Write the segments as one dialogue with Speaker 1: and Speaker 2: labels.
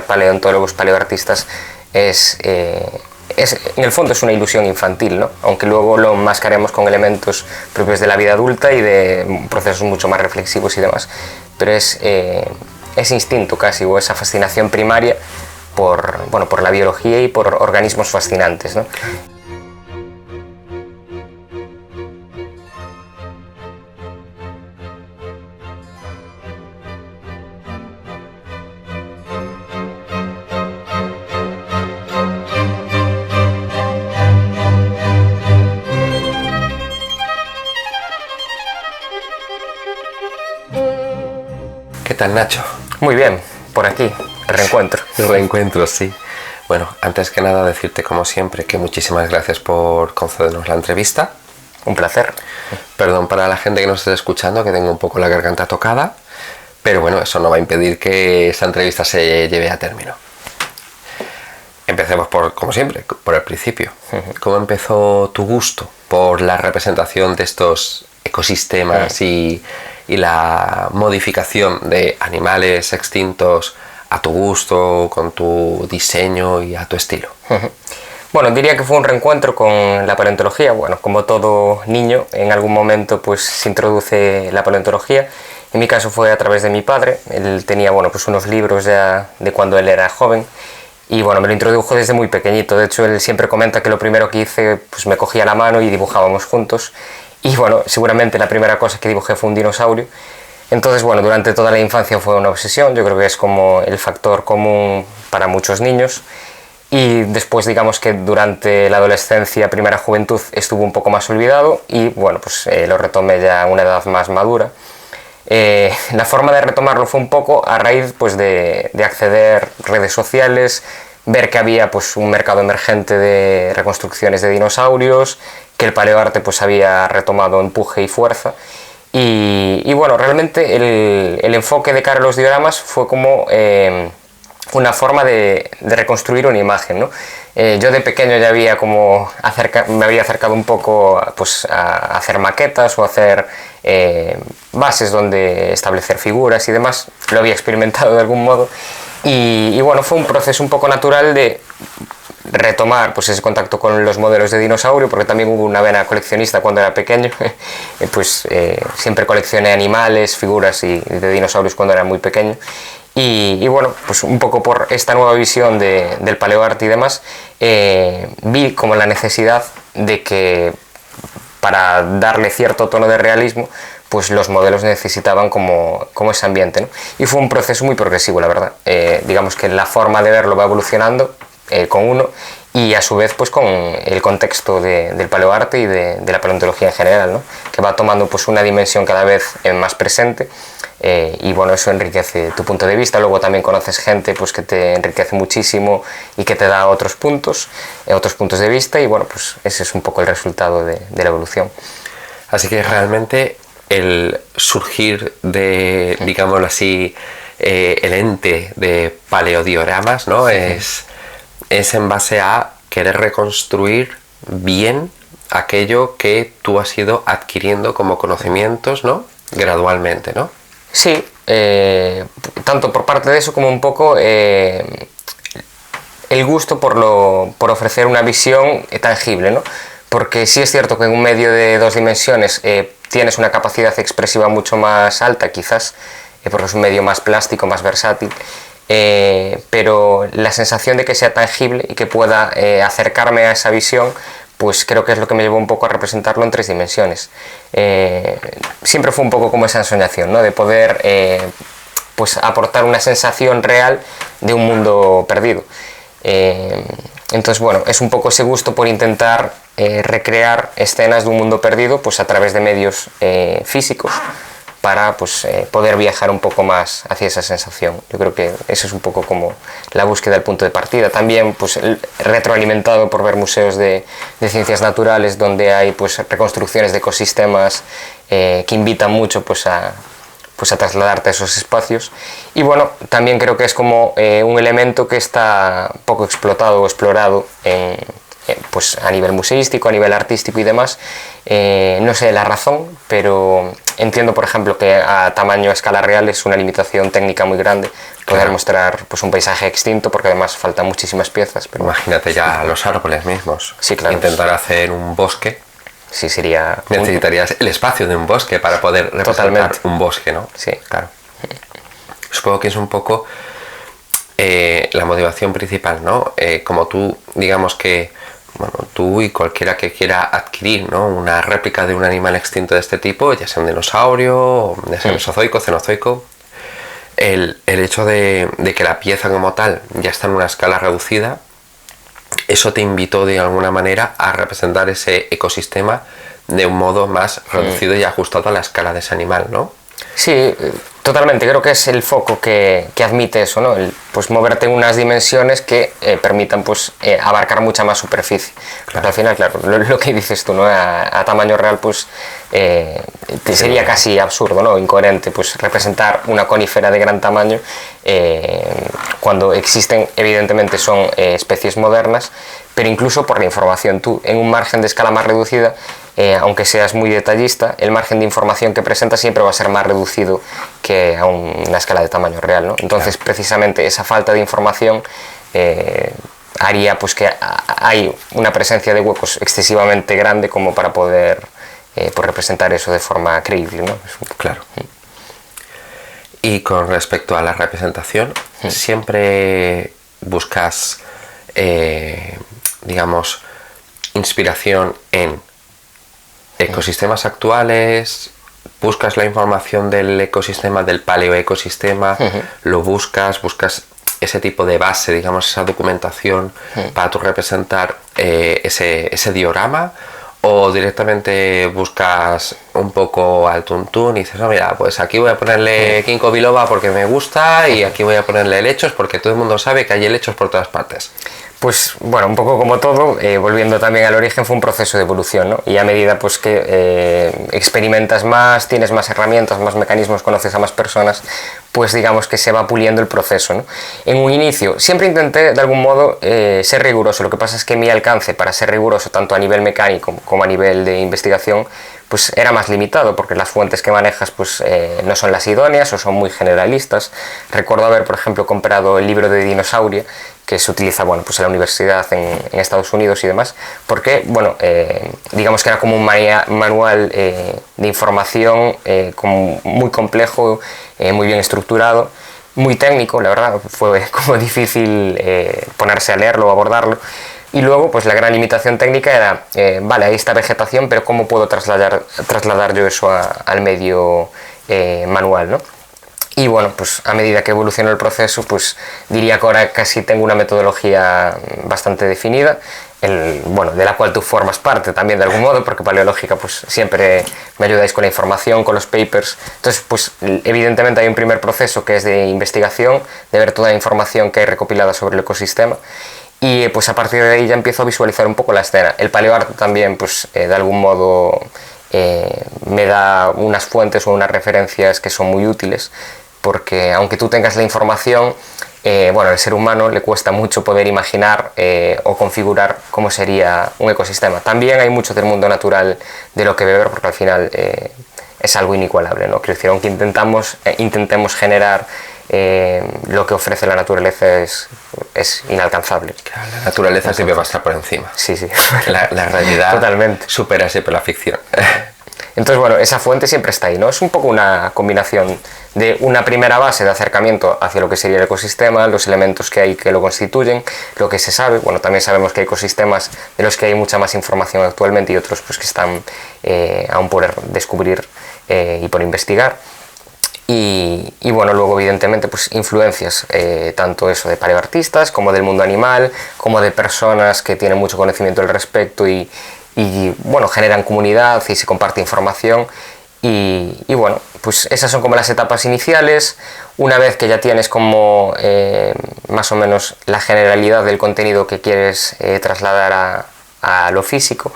Speaker 1: paleontólogos, paleoartistas en el fondo es una ilusión infantil, ¿no? Aunque luego lo enmascaremos con elementos propios de la vida adulta y de procesos mucho más reflexivos y demás, pero es ese instinto casi, o esa fascinación primaria por la biología y por organismos fascinantes, ¿no?
Speaker 2: ¿Qué tal, Nacho?
Speaker 1: Muy bien, por aquí, reencuentro.
Speaker 2: Reencuentro, sí. Bueno, antes que nada decirte como siempre que muchísimas gracias por concedernos la entrevista.
Speaker 1: Un placer.
Speaker 2: Perdón para la gente que nos esté escuchando, que tengo un poco la garganta tocada, pero bueno, eso no va a impedir que esta entrevista se lleve a término. Empecemos como siempre, por el principio. ¿Cómo empezó tu gusto por la representación de estos ecosistemas y la modificación de animales extintos a tu gusto, con tu diseño y a tu estilo?
Speaker 1: Bueno, diría que fue un reencuentro con la paleontología. Bueno, como todo niño, en algún momento pues se introduce la paleontología. En mi caso fue a través de mi padre. Él tenía, bueno, pues unos libros ya de cuando él era joven. Y bueno, me lo introdujo desde muy pequeñito. De hecho, él siempre comenta que lo primero que hice, pues me cogía la mano y dibujábamos juntos. Y bueno, seguramente la primera cosa que dibujé fue un dinosaurio. Entonces, bueno, durante toda la infancia fue una obsesión. Yo creo que es como el factor común para muchos niños. Y después, digamos que durante la adolescencia, primera juventud, estuvo un poco más olvidado. Y bueno, pues lo retomé ya a una edad más madura. La forma de retomarlo fue un poco a raíz pues, de acceder a redes sociales, ver que había pues, un mercado emergente de reconstrucciones de dinosaurios, que el paleoarte pues, había retomado empuje y fuerza. Y bueno, realmente el enfoque de cara a los dioramas fue como una forma de reconstruir una imagen, ¿no? Yo de pequeño ya había me había acercado un poco pues, a hacer maquetas o a hacer bases donde establecer figuras y demás. Lo había experimentado de algún modo y bueno, fue un proceso un poco natural de retomar pues, ese contacto con los modelos de dinosaurio, porque también hubo una vena coleccionista cuando era pequeño. Siempre coleccioné animales, figuras de dinosaurios cuando era muy pequeño. Y bueno, pues un poco por esta nueva visión del paleoarte y demás, vi como la necesidad de que para darle cierto tono de realismo, pues los modelos necesitaban como ese ambiente, ¿no? Y fue un proceso muy progresivo, la verdad. Digamos que la forma de verlo va evolucionando con uno y a su vez pues con el contexto del paleoarte y de la paleontología en general, ¿no? Que va tomando pues una dimensión cada vez más presente. Y bueno, eso enriquece tu punto de vista. Luego también conoces gente pues, que te enriquece muchísimo y que te da otros puntos de vista, y bueno, pues ese es un poco el resultado de la evolución.
Speaker 2: Así que realmente el surgir de, digámoslo así, el ente de paleodioramas, ¿no? Es en base a querer reconstruir bien aquello que tú has ido adquiriendo como conocimientos, ¿no? Gradualmente, ¿no?
Speaker 1: Sí, tanto por parte de eso como un poco el gusto por ofrecer una visión tangible, ¿no? Porque sí es cierto que en un medio de 2 dimensiones tienes una capacidad expresiva mucho más alta, quizás, porque es un medio más plástico, más versátil, pero la sensación de que sea tangible y que pueda acercarme a esa visión, pues creo que es lo que me llevó un poco a representarlo en 3 dimensiones. Siempre fue un poco como esa ensoñación, ¿no? De poder pues aportar una sensación real de un mundo perdido. Entonces, bueno, es un poco ese gusto por intentar recrear escenas de un mundo perdido pues a través de medios físicos, para pues, poder viajar un poco más hacia esa sensación. Yo creo que eso es un poco como la búsqueda del punto de partida. También pues, retroalimentado por ver museos de ciencias naturales donde hay pues, reconstrucciones de ecosistemas que invitan mucho pues, a trasladarte a esos espacios. Y bueno, también creo que es como un elemento que está poco explotado o explorado pues a nivel museístico, a nivel artístico y demás. No sé la razón, pero entiendo, por ejemplo, que a tamaño a escala real es una limitación técnica muy grande poder
Speaker 2: Claro.
Speaker 1: mostrar pues, un paisaje extinto, porque además faltan muchísimas piezas. Pero
Speaker 2: Imagínate ya los árboles mismos.
Speaker 1: Sí, claro.
Speaker 2: Intentar hacer un bosque.
Speaker 1: sí sería...
Speaker 2: Necesitarías el espacio de un bosque para poder representar
Speaker 1: Totalmente.
Speaker 2: un bosque, ¿no?
Speaker 1: Sí.
Speaker 2: Claro. Supongo que es un poco la motivación principal, ¿no? Como tú, digamos que, bueno, tú y cualquiera que quiera adquirir, ¿no?, una réplica de un animal extinto de este tipo, ya sea un dinosaurio, ya sea mesozoico, cenozoico, el hecho de que la pieza como tal ya está en una escala reducida, eso te invitó de alguna manera a representar ese ecosistema de un modo más reducido y ajustado a la escala de ese animal, ¿no?
Speaker 1: Sí, totalmente. Creo que es el foco que admite eso, ¿no? Pues moverte en unas dimensiones que permitan pues abarcar mucha más superficie. Porque al final, claro, lo que dices tú, ¿no? A tamaño real, pues sería casi absurdo, ¿no? Incoherente, pues representar una conífera de gran tamaño cuando existen, evidentemente son especies modernas, pero incluso por la información. Tú, en un margen de escala más reducida, aunque seas muy detallista, el margen de información que presentas siempre va a ser más reducido que a una escala de tamaño real, ¿no? Entonces, precisamente esa falta de información haría pues que hay una presencia de huecos excesivamente grande como para poder pues representar eso de forma creíble, ¿no?
Speaker 2: Claro. Y con respecto a la representación, siempre buscas, digamos, inspiración en ecosistemas actuales, buscas la información del ecosistema, del paleoecosistema, lo buscas ese tipo de base, digamos, esa documentación para tú representar ese diorama, o directamente buscas un poco al tuntún y dices, no, mira, pues aquí voy a ponerle ginkgo biloba porque me gusta, y aquí voy a ponerle helechos porque todo el mundo sabe que hay helechos por todas partes.
Speaker 1: Pues bueno, un poco como todo, volviendo también al origen, fue un proceso de evolución, ¿no? Y a medida pues que experimentas más, tienes más herramientas, más mecanismos, conoces a más personas, pues digamos que se va puliendo el proceso, ¿no? En un inicio siempre intenté de algún modo ser riguroso. Lo que pasa es que mi alcance para ser riguroso tanto a nivel mecánico como a nivel de investigación pues era más limitado, porque las fuentes que manejas pues no son las idóneas o son muy generalistas. Recuerdo haber, por ejemplo, comprado el libro de Dinosauria, que se utiliza, bueno, pues en la universidad en Estados Unidos y demás, porque, bueno, digamos que era como un manual de información como muy complejo, muy bien estructurado, muy técnico. La verdad fue como difícil ponerse a leerlo o abordarlo. Y luego, pues la gran limitación técnica era, vale, ahí está vegetación, pero ¿cómo puedo trasladar yo eso al medio manual, ¿no? Y bueno, pues a medida que evolucionó el proceso, pues diría que ahora casi tengo una metodología bastante definida, bueno, de la cual tú formas parte también de algún modo, porque Paleológica pues siempre me ayudáis con la información, con los papers. Entonces, pues evidentemente hay un primer proceso que es de investigación, de ver toda la información que hay recopilada sobre el ecosistema, y pues a partir de ahí ya empiezo a visualizar un poco la escena. El paleoarte también pues de algún modo me da unas fuentes o unas referencias que son muy útiles, porque aunque tú tengas la información, bueno, al ser humano le cuesta mucho poder imaginar o configurar cómo sería un ecosistema. También hay mucho del mundo natural de lo que beber, porque al final es algo inigualable, ¿no? Quiero decir, aunque intentemos generar lo que ofrece la naturaleza es inalcanzable.
Speaker 2: Claro, la naturaleza siempre va a estar por encima.
Speaker 1: Sí, sí.
Speaker 2: La realidad
Speaker 1: Totalmente.
Speaker 2: supera siempre la ficción.
Speaker 1: Entonces, bueno, esa fuente siempre está ahí, ¿no? Es un poco una combinación de una primera base de acercamiento hacia lo que sería el ecosistema, los elementos que hay que lo constituyen, lo que se sabe. Bueno, también sabemos que hay ecosistemas de los que hay mucha más información actualmente y otros pues que están aún por descubrir y por investigar. Y bueno, luego evidentemente pues influencias, tanto eso de paleoartistas como del mundo animal, como de personas que tienen mucho conocimiento al respecto y bueno, generan comunidad y se comparte información. Y bueno, pues esas son como las etapas iniciales. Una vez que ya tienes como más o menos la generalidad del contenido que quieres trasladar a lo físico,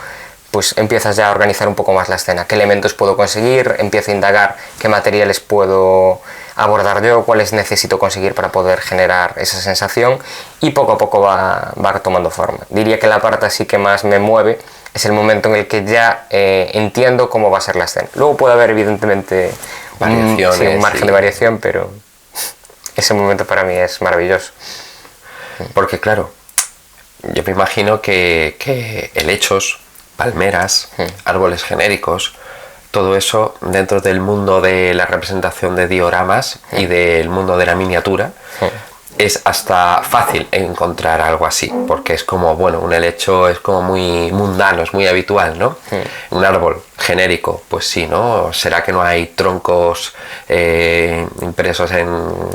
Speaker 1: pues empiezas ya a organizar un poco más la escena. ¿Qué elementos puedo conseguir? Empiezo a indagar qué materiales puedo abordar yo, cuáles necesito conseguir para poder generar esa sensación, y poco a poco va tomando forma. Diría que la parte así que más me mueve es el momento en el que ya entiendo cómo va a ser la escena. Luego puede haber evidentemente
Speaker 2: variaciones,
Speaker 1: un margen de variación, pero ese momento para mí es maravilloso.
Speaker 2: Porque claro, yo me imagino que helechos, palmeras, árboles genéricos, todo eso dentro del mundo de la representación de dioramas y del mundo de la miniatura, es hasta fácil encontrar algo así, porque es como, bueno, un helecho es como muy mundano, es muy habitual, ¿no? Un árbol genérico, pues sí, ¿no? ¿Será que no hay troncos impresos en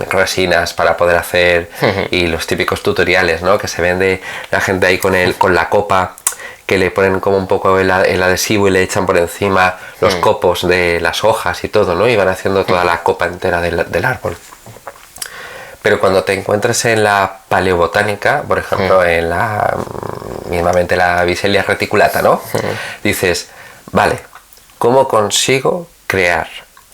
Speaker 2: resinas para poder hacer y los típicos tutoriales, ¿no? Que se vende la gente ahí con la copa, que le ponen como un poco el adhesivo y le echan por encima los copos de las hojas y todo, ¿no? Y van haciendo toda la copa entera del árbol. Pero cuando te encuentres en la paleobotánica, por ejemplo, en mismamente la Visellia reticulata, ¿no? Dices, vale, ¿cómo consigo crear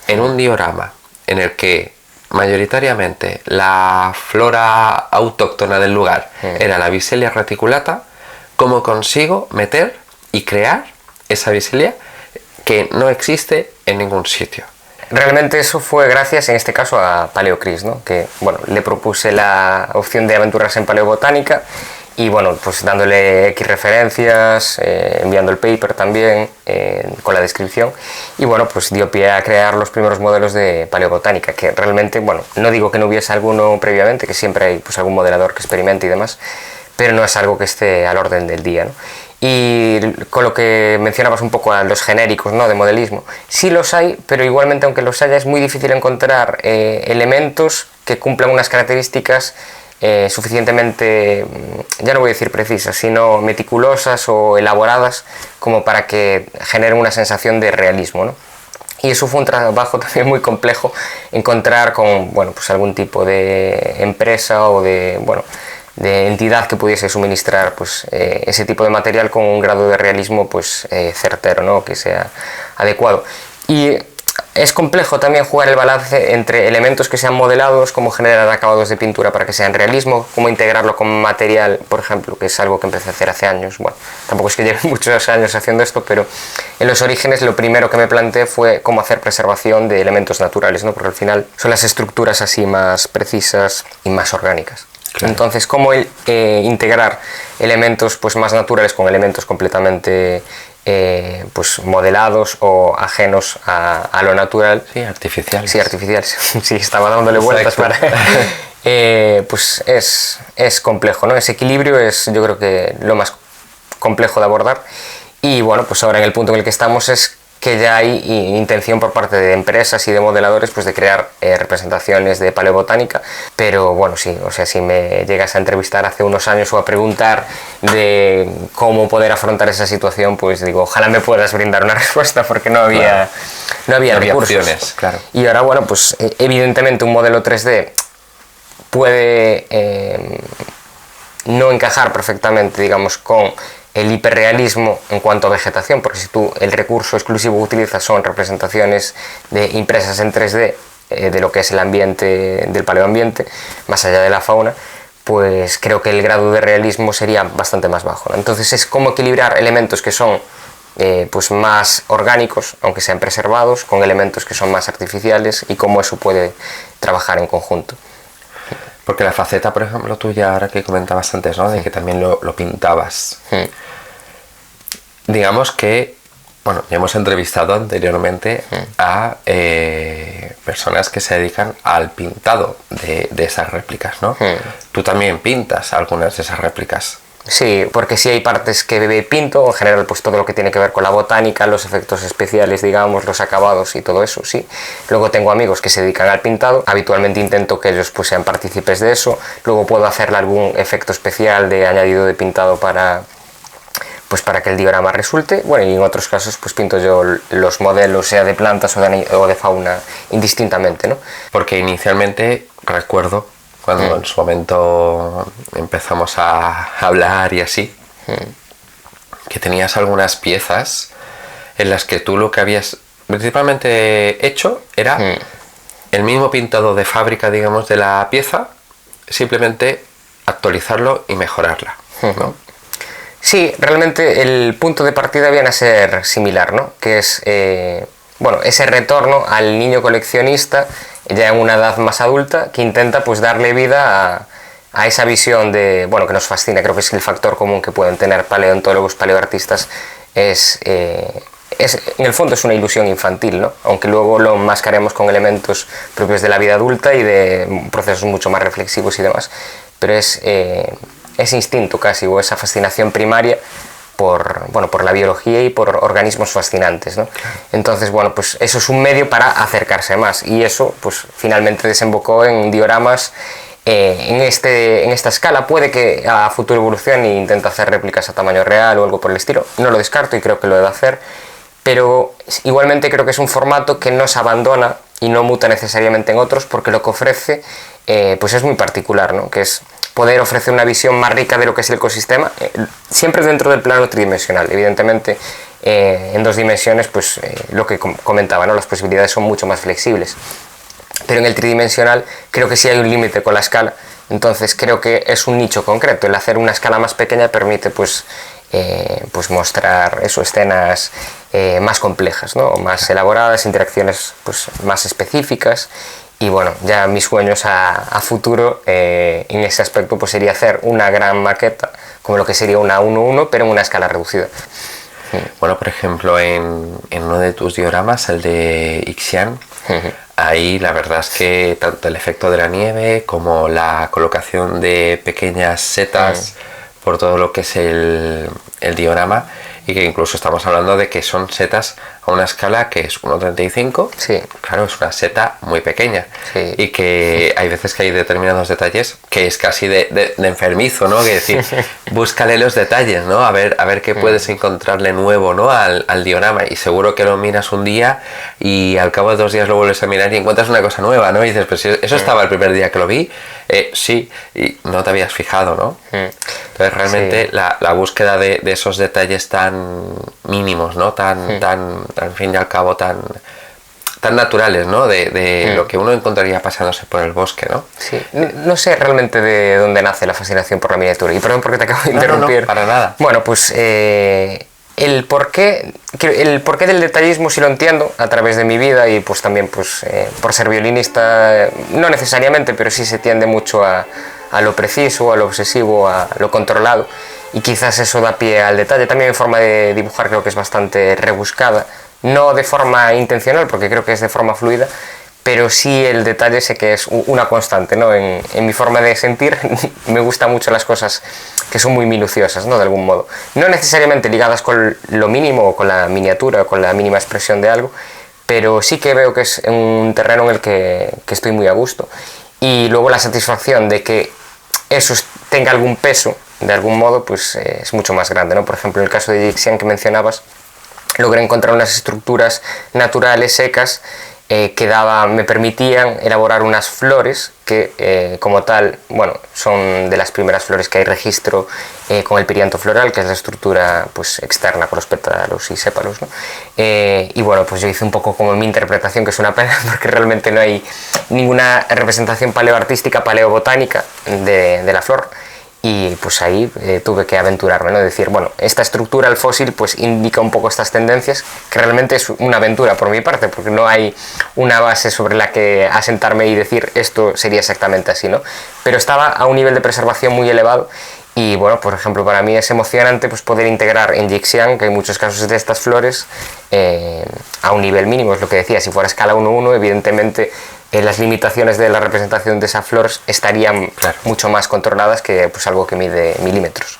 Speaker 2: en un diorama en el que mayoritariamente la flora autóctona del lugar era la Visellia reticulata? ¿Cómo consigo meter y crear esa Visellia que no existe en ningún sitio?
Speaker 1: Realmente eso fue gracias, en este caso, a PaleoChris, ¿no? Que, bueno, le propuse la opción de aventurarse en paleobotánica y, bueno, pues dándole X referencias, enviando el paper también, con la descripción, y, bueno, pues dio pie a crear los primeros modelos de paleobotánica, que realmente, bueno, no digo que no hubiese alguno previamente, que siempre hay pues algún modelador que experimente y demás, pero no es algo que esté al orden del día, ¿no? Y con lo que mencionabas un poco a los genéricos, ¿no?, de modelismo, sí los hay, pero igualmente, aunque los haya, es muy difícil encontrar elementos que cumplan unas características suficientemente, ya no voy a decir precisas, sino meticulosas o elaboradas como para que generen una sensación de realismo, ¿no? Y eso fue un trabajo también muy complejo, encontrar con, bueno, pues algún tipo de empresa o de, bueno, de entidad que pudiese suministrar pues ese tipo de material con un grado de realismo pues certero, ¿no?, que sea adecuado. Y es complejo también jugar el balance entre elementos que sean modelados, cómo generar acabados de pintura para que sean realismo, cómo integrarlo con material, por ejemplo, que es algo que empecé a hacer hace años. Bueno, tampoco es que lleve muchos años haciendo esto, pero en los orígenes lo primero que me planteé fue cómo hacer preservación de elementos naturales, ¿no?, porque al final son las estructuras así más precisas y más orgánicas. Claro. Entonces, cómo integrar elementos pues más naturales con elementos completamente pues modelados o ajenos a lo natural.
Speaker 2: Sí, artificiales.
Speaker 1: Sí, artificiales. Sí, estaba dándole vueltas para... pues es complejo, ¿no? Ese equilibrio es, yo creo, que lo más complejo de abordar. Y bueno, pues ahora en el punto en el que estamos es que ya hay intención por parte de empresas y de modeladores pues de crear representaciones de paleobotánica, pero bueno, sí, o sea, si me llegas a entrevistar hace unos años o a preguntar de cómo poder afrontar esa situación, pues digo, ojalá me puedas brindar una respuesta, porque no había recursos.
Speaker 2: Opciones, claro.
Speaker 1: Y ahora, bueno, pues evidentemente un modelo 3D puede no encajar perfectamente, digamos, con el hiperrealismo en cuanto a vegetación, porque si tú el recurso exclusivo que utilizas son representaciones impresas en 3D de lo que es el ambiente, del paleoambiente, más allá de la fauna, pues creo que el grado de realismo sería bastante más bajo, ¿no? Entonces es como equilibrar elementos que son pues más orgánicos, aunque sean preservados, con elementos que son más artificiales, y cómo eso puede trabajar en conjunto.
Speaker 2: Porque la faceta, por ejemplo, tuya, ahora que comentabas antes, ¿no?, de que también lo pintabas. Digamos que, bueno, ya hemos entrevistado anteriormente a personas que se dedican al pintado de esas réplicas, ¿no? Tú también pintas algunas de esas réplicas.
Speaker 1: Sí, porque sí hay partes que pinto, en general pues todo lo que tiene que ver con la botánica, los efectos especiales, digamos, los acabados y todo eso, sí. Luego tengo amigos que se dedican al pintado, habitualmente intento que ellos pues sean partícipes de eso, luego puedo hacerle algún efecto especial de añadido de pintado para que el diorama resulte. Bueno, y en otros casos pues pinto yo los modelos, sea de plantas o de fauna, indistintamente, ¿no?
Speaker 2: Porque inicialmente recuerdo cuando en su momento empezamos a hablar y así, que tenías algunas piezas en las que tú lo que habías principalmente hecho era el mismo pintado de fábrica, digamos, de la pieza, simplemente actualizarlo y mejorarla, ¿no?
Speaker 1: Sí, realmente el punto de partida viene a ser similar, ¿no? Que es, bueno, ese retorno al niño coleccionista ya en una edad más adulta que intenta pues darle vida a esa visión de, bueno, que nos fascina. Creo que es el factor común que pueden tener paleontólogos, paleoartistas, en el fondo es una ilusión infantil, ¿no? Aunque luego lo enmascaremos con elementos propios de la vida adulta y de procesos mucho más reflexivos y demás, pero es ese instinto casi, o esa fascinación primaria por, bueno, por la biología y por organismos fascinantes, ¿no? Entonces, bueno, pues eso es un medio para acercarse más, y eso pues finalmente desembocó en dioramas en esta escala. Puede que a futuro evolucione e intente hacer réplicas a tamaño real o algo por el estilo, no lo descarto y creo que lo debe hacer, pero igualmente creo que es un formato que no se abandona y no muta necesariamente en otros, porque lo que ofrece pues es muy particular, ¿no? Que es poder ofrecer una visión más rica de lo que es el ecosistema, siempre dentro del plano tridimensional. Evidentemente, en 2 dimensiones, pues lo que comentaba, ¿no? Las posibilidades son mucho más flexibles, pero en el tridimensional creo que sí hay un límite con la escala. Entonces creo que es un nicho concreto. El hacer una escala más pequeña permite pues mostrar eso, escenas más complejas, ¿no? Más elaboradas, interacciones pues más específicas. Y bueno, ya mis sueños a futuro en ese aspecto pues sería hacer una gran maqueta, como lo que sería una 1:1, pero en una escala reducida.
Speaker 2: Bueno, por ejemplo, en uno de tus dioramas, el de Ixian, ahí la verdad es que tanto el efecto de la nieve como la colocación de pequeñas setas por todo lo que es el diorama, y que incluso estamos hablando de que son setas a una escala que es 1,35.
Speaker 1: Sí.
Speaker 2: Claro, es una seta muy pequeña.
Speaker 1: Sí.
Speaker 2: Y que hay veces que hay determinados detalles que es casi de enfermizo, ¿no? Que decir, búscale los detalles, ¿no? A ver qué puedes encontrarle nuevo, ¿no? Al diorama. Y seguro que lo miras un día y al cabo de 2 días lo vuelves a mirar y encuentras una cosa nueva, ¿no? Y dices, pues si eso estaba el primer día que lo vi. Sí, y no te habías fijado, ¿no? Entonces realmente la búsqueda de esos detalles tan mínimos, ¿no? Tan al fin y al cabo tan naturales, ¿no? De lo que uno encontraría pasándose por el bosque, ¿no?
Speaker 1: Sí. No sé realmente de dónde nace la fascinación por la miniatura, y perdón porque te acabo de interrumpir.
Speaker 2: No, para nada.
Speaker 1: Bueno, pues el porqué del detallismo sí lo entiendo a través de mi vida, y pues también pues por ser violinista, no necesariamente, pero sí se tiende mucho a lo preciso, a lo obsesivo, a lo controlado, y quizás eso da pie al detalle. También mi forma de dibujar creo que es bastante rebuscada, no de forma intencional, porque creo que es de forma fluida, pero sí el detalle sé que es una constante, ¿no? En mi forma de sentir me gustan mucho las cosas que son muy minuciosas, ¿no? De algún modo. No necesariamente ligadas con lo mínimo, o con la miniatura, o con la mínima expresión de algo, pero sí que veo que es un terreno en el que estoy muy a gusto. Y luego la satisfacción de que eso tenga algún peso, de algún modo, pues es mucho más grande, ¿no? Por ejemplo, en el caso de Ixian que mencionabas, logré encontrar unas estructuras naturales secas que me permitían elaborar unas flores que como tal, bueno, son de las primeras flores que hay registro con el perianto floral, que es la estructura pues externa con los pétalos y sépalos, ¿no? Y bueno, pues yo hice un poco como mi interpretación, que es una pena porque realmente no hay ninguna representación paleoartística, paleobotánica de la flor. Y pues ahí tuve que aventurarme, ¿no? Decir, bueno, esta estructura, el fósil, pues indica un poco estas tendencias, que realmente es una aventura por mi parte, porque no hay una base sobre la que asentarme y decir esto sería exactamente así, ¿no? Pero estaba a un nivel de preservación muy elevado. Y bueno, por ejemplo, para mí es emocionante pues poder integrar en Yixian, que hay muchos casos de estas flores, a un nivel mínimo. Es lo que decía, si fuera escala 1:1, evidentemente las limitaciones de la representación de esa flor estarían mucho más controladas que pues algo que mide milímetros.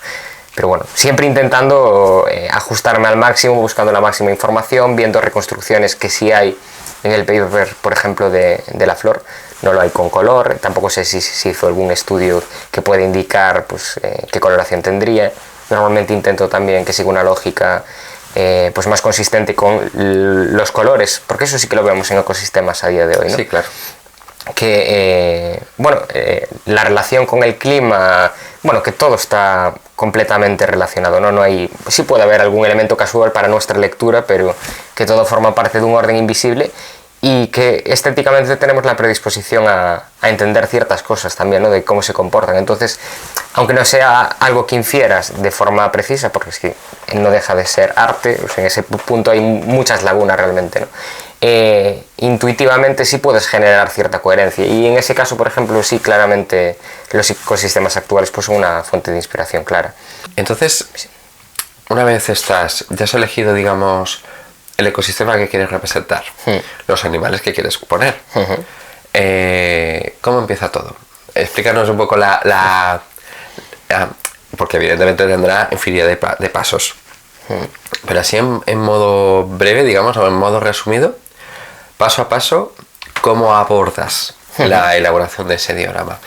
Speaker 1: Pero bueno, siempre intentando ajustarme al máximo, buscando la máxima información, viendo reconstrucciones que sí hay en el paper, por ejemplo, de la flor. No lo hay con color, tampoco sé si se hizo algún estudio que pueda indicar pues, qué coloración tendría. Normalmente intento también que siga una lógica pues más consistente con los colores, porque eso sí que lo vemos en ecosistemas a día de hoy, ¿no?
Speaker 2: Sí, claro.
Speaker 1: Que, la relación con el clima, bueno, que todo está completamente relacionado, ¿no? No hay, sí puede haber algún elemento casual para nuestra lectura, pero que todo forma parte de un orden invisible. y que estéticamente tenemos la predisposición a entender ciertas cosas también, ¿no? De cómo se comportan. Entonces, aunque no sea algo que infieras de forma precisa, porque es que no deja de ser arte, o sea, en ese punto hay muchas lagunas realmente, ¿no? Intuitivamente sí puedes generar cierta coherencia, y en ese caso, por ejemplo, sí, claramente los ecosistemas actuales pues son una fuente de inspiración clara.
Speaker 2: Entonces, una vez ya has elegido, digamos, el ecosistema que quieres representar, los animales que quieres poner, ¿cómo empieza todo? Explícanos un poco porque evidentemente tendrá infinidad de pasos, pero así en modo breve, digamos, o en modo resumido, paso a paso, ¿cómo abordas la elaboración de ese diorama?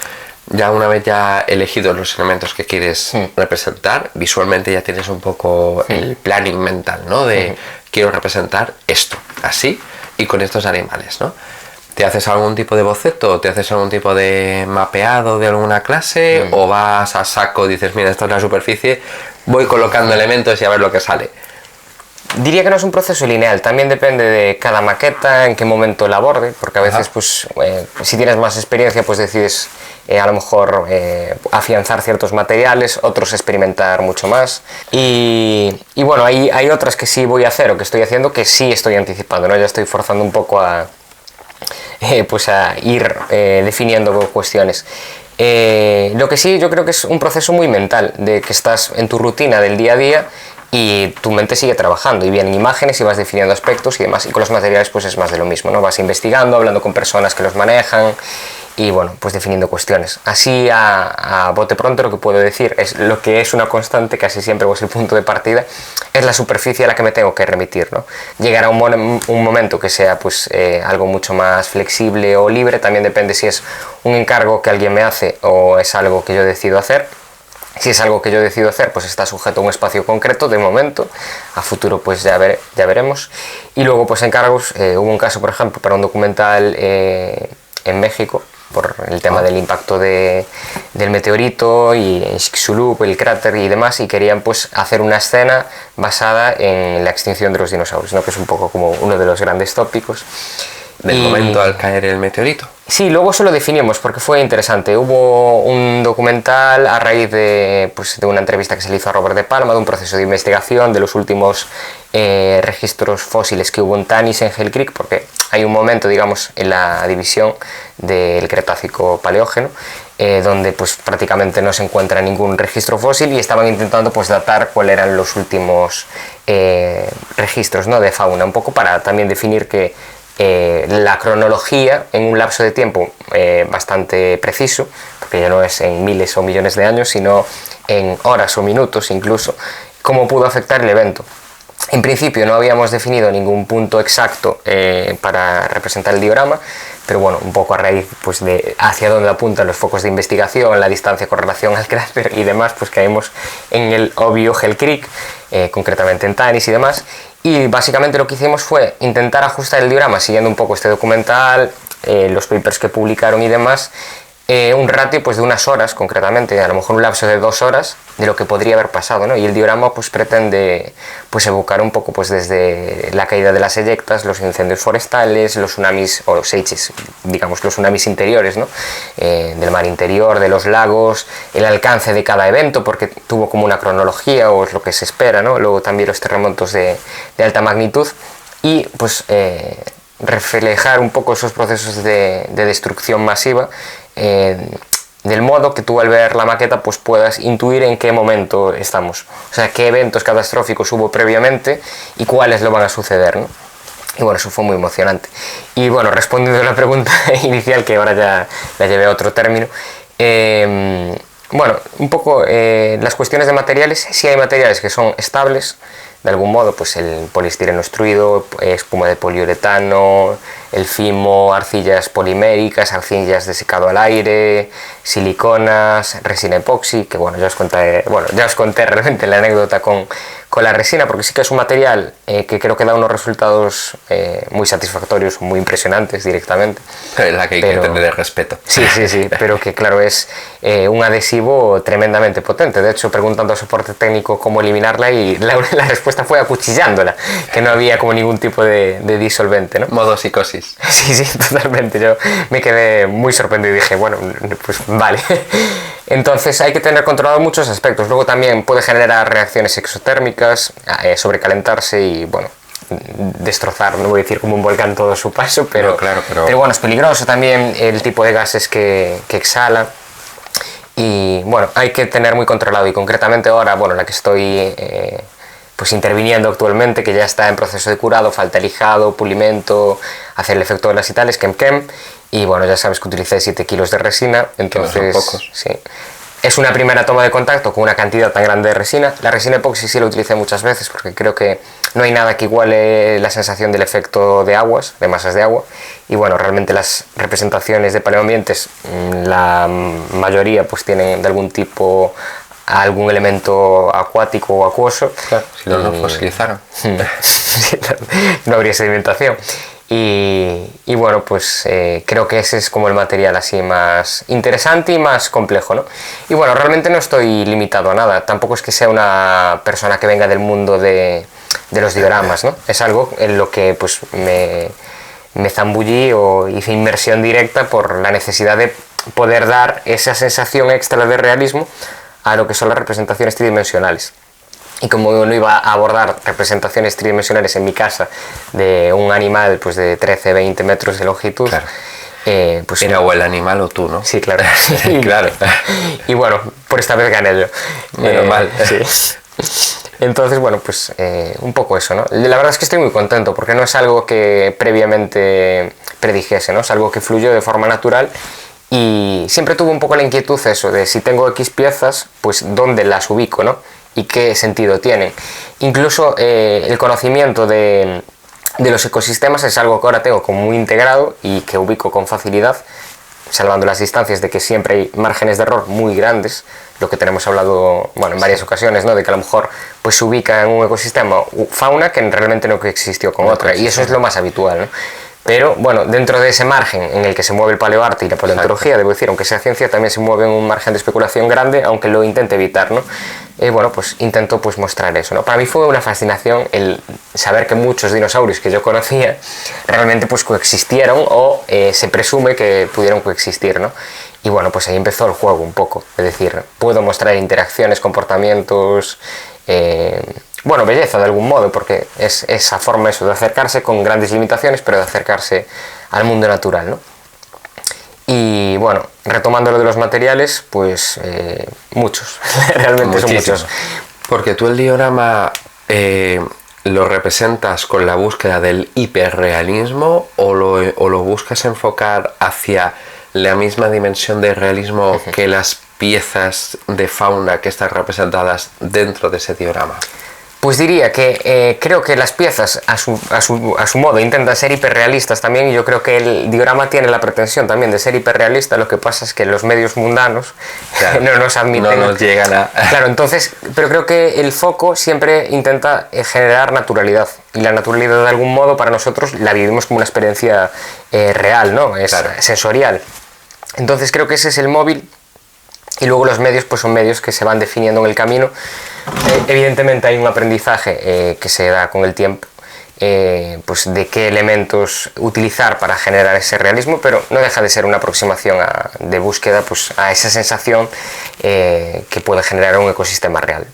Speaker 2: Ya una vez ya elegidos los elementos que quieres representar, visualmente ya tienes un poco el planning mental, ¿no? De quiero representar esto, así, y con estos animales, ¿no? ¿Te haces algún tipo de boceto? ¿Te haces algún tipo de mapeado de alguna clase? ¿O vas a saco, dices, mira, esto es la superficie, voy colocando elementos y a ver lo que sale?
Speaker 1: Diría que no es un proceso lineal, también depende de cada maqueta, en qué momento la aborde, porque a veces pues, si tienes más experiencia pues decides a lo mejor afianzar ciertos materiales, otros experimentar mucho más, y bueno, hay otras que sí voy a hacer o que estoy haciendo que sí estoy anticipando, ¿no? Ya estoy forzando un poco a ir definiendo cuestiones. Lo que sí yo creo que es un proceso muy mental, de que estás en tu rutina del día a día y tu mente sigue trabajando y vienen imágenes y vas definiendo aspectos y demás, y con los materiales pues es más de lo mismo, ¿no? Vas investigando, hablando con personas que los manejan y bueno, pues definiendo cuestiones. Así a bote pronto lo que puedo decir es lo que es una constante, casi siempre pues el punto de partida es la superficie a la que me tengo que remitir, ¿no? Llegará un momento que sea pues algo mucho más flexible o libre, también depende si es un encargo que alguien me hace o es algo que yo decido hacer. Si es algo que yo decido hacer, pues está sujeto a un espacio concreto de momento, a futuro pues ya veremos. Y luego pues encargos, hubo un caso por ejemplo para un documental en México, por el tema del impacto del meteorito y en Chicxulub, el cráter y demás, y querían pues hacer una escena basada en la extinción de los dinosaurios, ¿no? Que es un poco como uno de los grandes tópicos.
Speaker 2: Del momento al caer el meteorito.
Speaker 1: Sí, luego eso lo definimos porque fue interesante. Hubo un documental a raíz de una entrevista que se le hizo a Robert de Palma, de un proceso de investigación de los últimos registros fósiles que hubo en Tanis, en Hell Creek, porque hay un momento, digamos, en la división del Cretácico Paleógeno, donde pues prácticamente no se encuentra ningún registro fósil y estaban intentando pues datar cuáles eran los últimos registros, ¿no? De fauna, un poco para también definir que la cronología en un lapso de tiempo bastante preciso, porque ya no es en miles o millones de años, sino en horas o minutos incluso, cómo pudo afectar el evento. En principio no habíamos definido ningún punto exacto para representar el diorama, pero bueno, un poco a raíz pues, de hacia dónde apuntan los focos de investigación, la distancia con relación al cráter y demás, pues caímos en el obvio Hell Creek, concretamente en Tanis y demás. Y básicamente lo que hicimos fue intentar ajustar el diorama siguiendo un poco este documental, los papers que publicaron y demás, un ratio pues de unas horas concretamente, a lo mejor un lapso de 2 horas de lo que podría haber pasado, ¿no? Y el diorama pues pretende pues evocar un poco pues desde la caída de las eyectas, los incendios forestales, los tsunamis o los seiches, digamos los tsunamis interiores, ¿no? Del mar interior, de los lagos, el alcance de cada evento porque tuvo como una cronología o es lo que se espera, ¿no? Luego también los terremotos de alta magnitud y pues reflejar un poco esos procesos de destrucción masiva, del modo que tú al ver la maqueta pues puedas intuir en qué momento estamos, o sea, qué eventos catastróficos hubo previamente y cuáles lo van a suceder, ¿no? Y bueno, eso fue muy emocionante. Y bueno, respondiendo a la pregunta inicial, que ahora ya la llevé a otro término, bueno, un poco las cuestiones de materiales, sí hay materiales que son estables, de algún modo, pues el poliestireno extruido, espuma de poliuretano, el fimo, arcillas poliméricas, arcillas de secado al aire, siliconas, resina epoxi, que bueno, ya os conté realmente la anécdota con con la resina, porque sí que es un material que creo que da unos resultados muy satisfactorios, muy impresionantes directamente.
Speaker 2: Es la que hay que tener respeto.
Speaker 1: Sí, pero que claro, es un adhesivo tremendamente potente. De hecho, preguntando al soporte técnico cómo eliminarla y la respuesta fue acuchillándola, que no había como ningún tipo de disolvente, ¿no?
Speaker 2: Modo psicosis.
Speaker 1: Sí, totalmente. Yo me quedé muy sorprendido y dije, bueno, pues vale. Entonces hay que tener controlado muchos aspectos. Luego también puede generar reacciones exotérmicas, sobrecalentarse y, bueno, destrozar, no voy a decir como un volcán todo su paso, pero,
Speaker 2: no, claro,
Speaker 1: pero bueno, es peligroso también el tipo de gases que exhala. Y bueno, hay que tener muy controlado, y concretamente ahora, bueno, la que estoy pues interviniendo actualmente, que ya está en proceso de curado, falta lijado, pulimento, hacer el efecto de las y tales, Kem, y bueno, ya sabes que utilicé 7 kilos de resina, entonces
Speaker 2: no son pocos.
Speaker 1: sí. Es una primera toma de contacto con una cantidad tan grande de resina. La resina epoxi sí la utilicé muchas veces porque creo que no hay nada que iguale la sensación del efecto de aguas, de masas de agua. Y bueno, realmente las representaciones de paleoambientes, la mayoría pues tienen de algún tipo algún elemento acuático o acuoso.
Speaker 2: Claro, si no lo fosilizaron.
Speaker 1: No habría sedimentación. Y bueno, pues creo que ese es como el material así más interesante y más complejo, ¿no? Y bueno, realmente no estoy limitado a nada, tampoco es que sea una persona que venga del mundo de los dioramas, ¿no? Es algo en lo que pues me zambullí o hice inmersión directa por la necesidad de poder dar esa sensación extra de realismo a lo que son las representaciones tridimensionales. Y como no iba a abordar representaciones tridimensionales en mi casa de un animal pues de 13-20 metros de longitud,
Speaker 2: claro.
Speaker 1: Pues
Speaker 2: era o el animal o tú, ¿no?
Speaker 1: Sí, claro.
Speaker 2: Claro.
Speaker 1: Y bueno, por esta vez gané yo.
Speaker 2: Menos mal.
Speaker 1: Sí. Entonces, bueno, pues un poco eso, ¿no? La verdad es que estoy muy contento porque no es algo que previamente predijese, ¿no? Es algo que fluyó de forma natural. Y siempre tuve un poco la inquietud eso, de si tengo X piezas, pues dónde las ubico, ¿no? Y qué sentido tienen. Incluso el conocimiento de los ecosistemas es algo que ahora tengo como muy integrado y que ubico con facilidad, salvando las distancias de que siempre hay márgenes de error muy grandes, lo que tenemos hablado, bueno, en varias ocasiones, ¿no? De que a lo mejor pues se ubica en un ecosistema fauna que realmente no coexistió con otra, y eso es lo más habitual, ¿no? Pero bueno, dentro de ese margen en el que se mueve el paleoarte y la paleontología, debo decir, aunque sea ciencia, también se mueve en un margen de especulación grande, aunque lo intente evitar, ¿no? Bueno, pues intento pues mostrar eso, ¿no? Para mí fue una fascinación el saber que muchos dinosaurios que yo conocía realmente pues coexistieron o se presume que pudieron coexistir, ¿no? Y bueno, pues ahí empezó el juego un poco, es decir, puedo mostrar interacciones, comportamientos, bueno, belleza de algún modo, porque es esa forma eso de acercarse con grandes limitaciones, pero de acercarse al mundo natural, ¿no? Y bueno, retomando lo de los materiales, pues muchos, realmente son muchos.
Speaker 2: Porque tú el diorama lo representas con la búsqueda del hiperrealismo o lo buscas enfocar hacia la misma dimensión de realismo que las piezas de fauna que están representadas dentro de ese diorama.
Speaker 1: Pues diría que creo que las piezas a su modo intentan ser hiperrealistas también, y yo creo que el diorama tiene la pretensión también de ser hiperrealista. Lo que pasa es que los medios mundanos, claro, no nos admiten.
Speaker 2: No nos llegan a...
Speaker 1: Claro, entonces, pero creo que el foco siempre intenta generar naturalidad, y la naturalidad de algún modo para nosotros la vivimos como una experiencia real, ¿no? Es claro, sensorial. Entonces creo que ese es el móvil. Y luego los medios pues son medios que se van definiendo en el camino. Evidentemente hay un aprendizaje que se da con el tiempo, pues de qué elementos utilizar para generar ese realismo, pero no deja de ser una aproximación de búsqueda pues a esa sensación que puede generar un ecosistema real.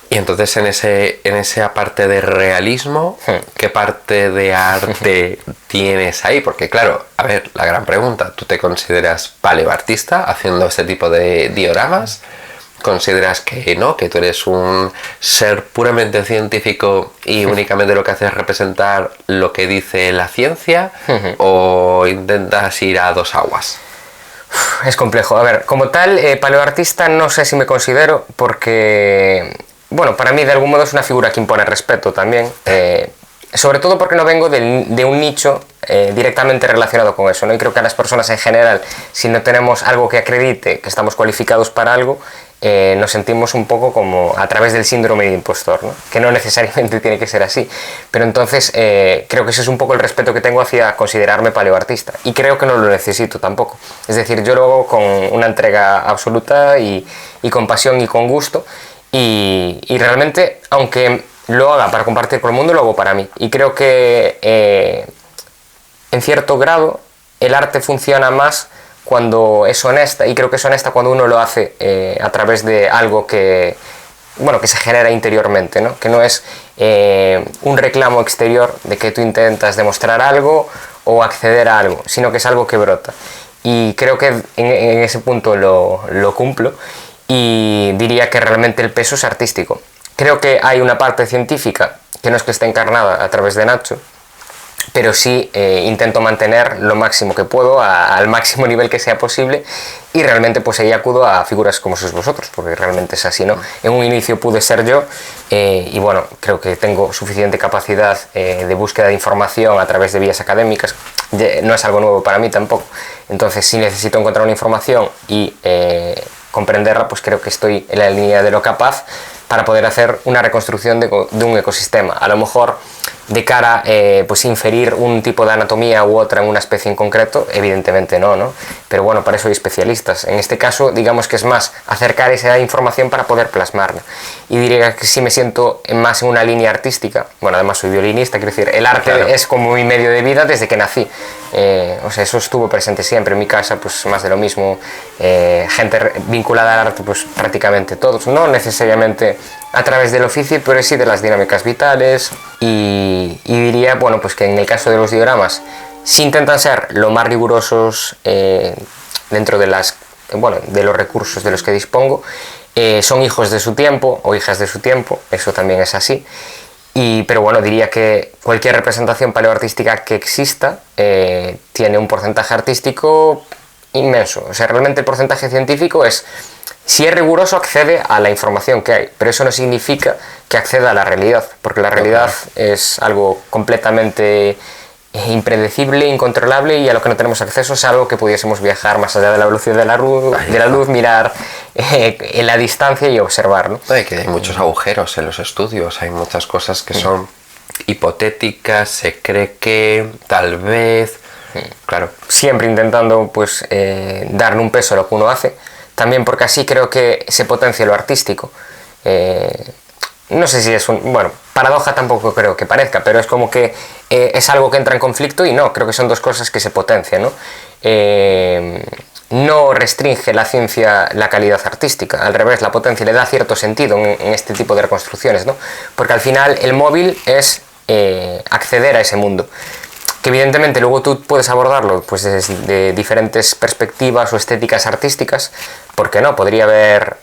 Speaker 2: Y entonces en esa parte de realismo, ¿qué parte de arte tienes ahí? Porque claro, a ver, la gran pregunta, ¿tú te consideras paleoartista haciendo este tipo de dioramas? ¿Consideras que no, que tú eres un ser puramente científico y únicamente lo que haces es representar lo que dice la ciencia? ¿O intentas ir a dos aguas?
Speaker 1: Es complejo. A ver, como tal, paleoartista no sé si me considero, porque... Bueno, para mí de algún modo es una figura que impone respeto también, sobre todo porque no vengo de un nicho directamente relacionado con eso, ¿no? Y creo que a las personas en general, si no tenemos algo que acredite que estamos cualificados para algo, nos sentimos un poco como a través del síndrome de impostor, ¿no? Que no necesariamente tiene que ser así, pero entonces creo que ese es un poco el respeto que tengo hacia considerarme paleoartista, y creo que no lo necesito tampoco, es decir, yo lo hago con una entrega absoluta y con pasión y con gusto, y realmente, aunque lo haga para compartir con el mundo, lo hago para mí, y creo que en cierto grado el arte funciona más cuando es honesta, y creo que es honesta cuando uno lo hace a través de algo que, bueno, que se genera interiormente, ¿no? Que no es un reclamo exterior de que tú intentas demostrar algo o acceder a algo, sino que es algo que brota. Y creo que en ese punto lo cumplo, y diría que realmente el peso es artístico. Creo que hay una parte científica que no es que esté encarnada a través de Nacho, pero sí intento mantener lo máximo que puedo, al máximo nivel que sea posible, y realmente pues ahí acudo a figuras como sois vosotros, porque realmente es así, ¿no? En un inicio pude ser yo, y bueno, creo que tengo suficiente capacidad de búsqueda de información a través de vías académicas, no es algo nuevo para mí tampoco, entonces si necesito encontrar una información y comprenderla, pues creo que estoy en la línea de lo capaz para poder hacer una reconstrucción de un ecosistema. A lo mejor de cara pues inferir un tipo de anatomía u otra en una especie en concreto, evidentemente no, pero bueno, para eso hay especialistas. En este caso, digamos que es más acercar esa información para poder plasmarla, y diría que sí me siento más en una línea artística. Bueno, además soy violinista, quiero decir, el arte claro, es como mi medio de vida desde que nací, o sea, eso estuvo presente siempre en mi casa, pues más de lo mismo, gente vinculada al arte, pues prácticamente todos, no necesariamente a través del oficio, pero sí de las dinámicas vitales, y diría, bueno, pues que en el caso de los dioramas sí intentan ser lo más rigurosos dentro de de los recursos de los que dispongo, son hijos de su tiempo o hijas de su tiempo, eso también es así, pero bueno, diría que cualquier representación paleoartística que exista tiene un porcentaje artístico inmenso, o sea, realmente el porcentaje científico es, si es riguroso, accede a la información que hay, pero eso no significa que acceda a la realidad, porque la realidad es algo completamente impredecible, incontrolable, y a lo que no tenemos acceso es algo que pudiésemos viajar más allá de la velocidad de la luz, mirar en la distancia y observar, ¿no?
Speaker 2: Hay que hay muchos agujeros en los estudios, hay muchas cosas que son hipotéticas, se cree que, tal vez, claro.
Speaker 1: Siempre intentando pues darle un peso a lo que uno hace, también porque así creo que se potencia lo artístico. No sé si es bueno, paradoja tampoco creo que parezca, pero es como que es algo que entra en conflicto, y no, creo que son dos cosas que se potencian, ¿no? No restringe la ciencia la calidad artística, al revés, la potencia, le da cierto sentido en este tipo de reconstrucciones, ¿no? Porque al final el móvil es acceder a ese mundo, que evidentemente luego tú puedes abordarlo pues desde diferentes perspectivas o estéticas artísticas, porque no, podría haber,